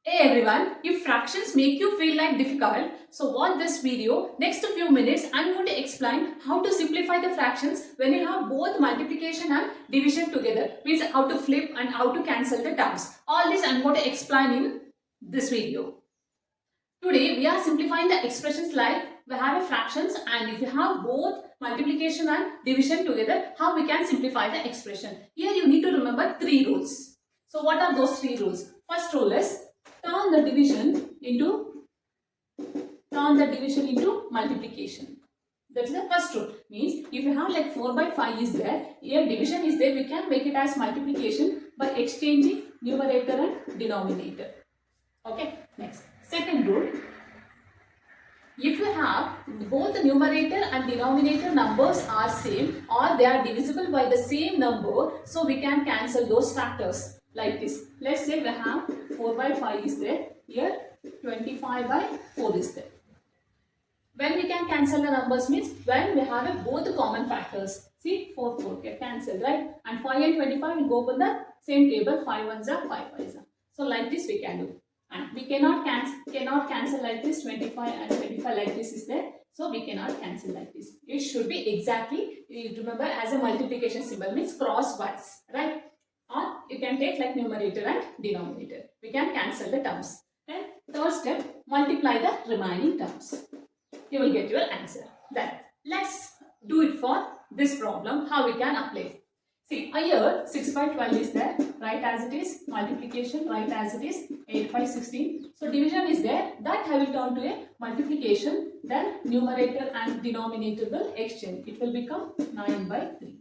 Hey everyone, if fractions make you feel like difficult, so watch this video. Next few minutes, I'm going to explain how to simplify the fractions when you have both multiplication and division together. Means how to flip and how to cancel the terms. All this I'm going to explain in this video. Today we are simplifying the expressions like we have a fractions, and if you have both multiplication and division together, how we can simplify the expression. Here you need to remember three rules. So what are those three rules? First rule is turn the division into multiplication. That's the first rule. Means if you have like 4 by 5 is there, here division is there, we can make it as multiplication by exchanging numerator and denominator. Okay, next. Second rule, if you have both the numerator and denominator numbers are same or they are divisible by the same number, so we can cancel those factors like this. Let's say we have 4 by 5 is there, here 25 by 4 is there. When we can cancel the numbers means when we have both common factors. See, 4 get cancelled, right? And 5 and 25 will go on the same table, 5 ones are 5 fives are. So like this we can do. And we cannot cancel like this, 25 and 25 like this is there. So we cannot cancel like this. It should be exactly, remember, as a multiplication symbol means crosswise, right? Or you can take like numerator and denominator. We can cancel the terms. Then third step, multiply the remaining terms. You will get your answer. Then let's do it for this problem, how we can apply. See, here 6 by 12 is there, write as it is, multiplication, write as it is, 8 by 16. So division is there, that I will turn to a multiplication, then numerator and denominator will exchange. It will become 9 by 3.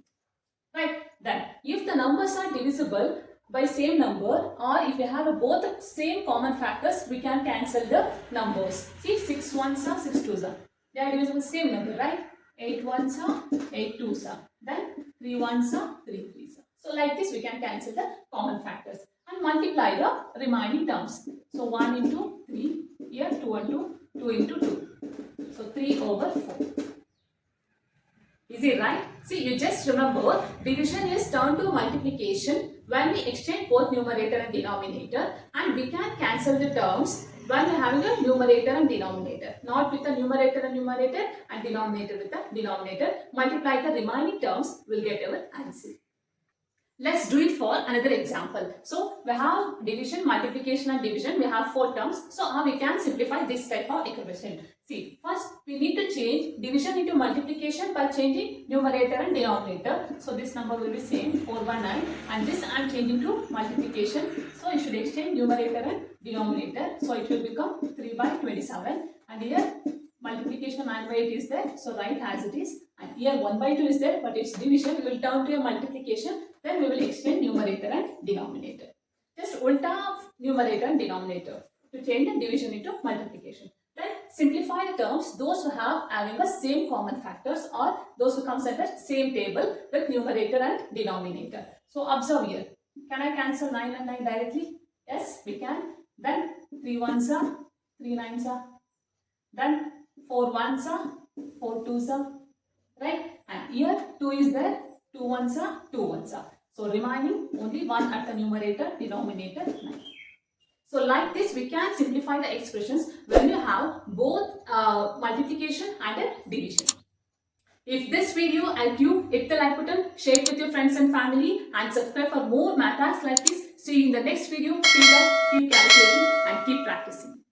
Right, then if the numbers are divisible by same number, or if you have both same common factors, we can cancel the numbers. See, 6 ones are 6 twos are. They are divisible same number, right? 8 ones are 8 twos are. Then 3 ones are 3 threes are. So like this we can cancel the common factors and multiply the remaining terms. So 1 into 3, here 2 into 2 into 2. So 3 over 4. Is it right? See, you just remember division is turned to multiplication when we exchange both numerator and denominator, and we can cancel the terms when we are having a numerator and denominator, not with a numerator and numerator and denominator with a denominator. Multiply the remaining terms, we'll get our answer. Let's do it for another example. So we have division, multiplication and division. We have 4 terms. So how we can simplify this type of equation? See, first we need to change division into multiplication by changing numerator and denominator. So this number will be same, 4 by 9, and this I am changing to multiplication. So you should exchange numerator and denominator. So it will become 3 by 27, and here multiplication 9 by 8 is there. So write as it is, and here 1 by 2 is there, but its division we will turn to a multiplication. Then we will exchange numerator and denominator. Just ulta numerator and denominator to change the division into multiplication. Then simplify the terms, those who have having the same common factors or those who comes at the same table with numerator and denominator. So observe here. Can I cancel 9 and 9 directly? Yes, we can. Then 3 ones are, 3 nines are. Then 4 ones are, 4 twos are. Right? And here 2 is there, 2 ones are, 2 ones are. So remaining only 1 at the numerator, denominator 9. So like this we can simplify the expressions when you have both multiplication and division. If this video helped you, hit the like button, share it with your friends and family, and subscribe for more maths like this. See you in the next video. Till then, keep calculating and keep practicing.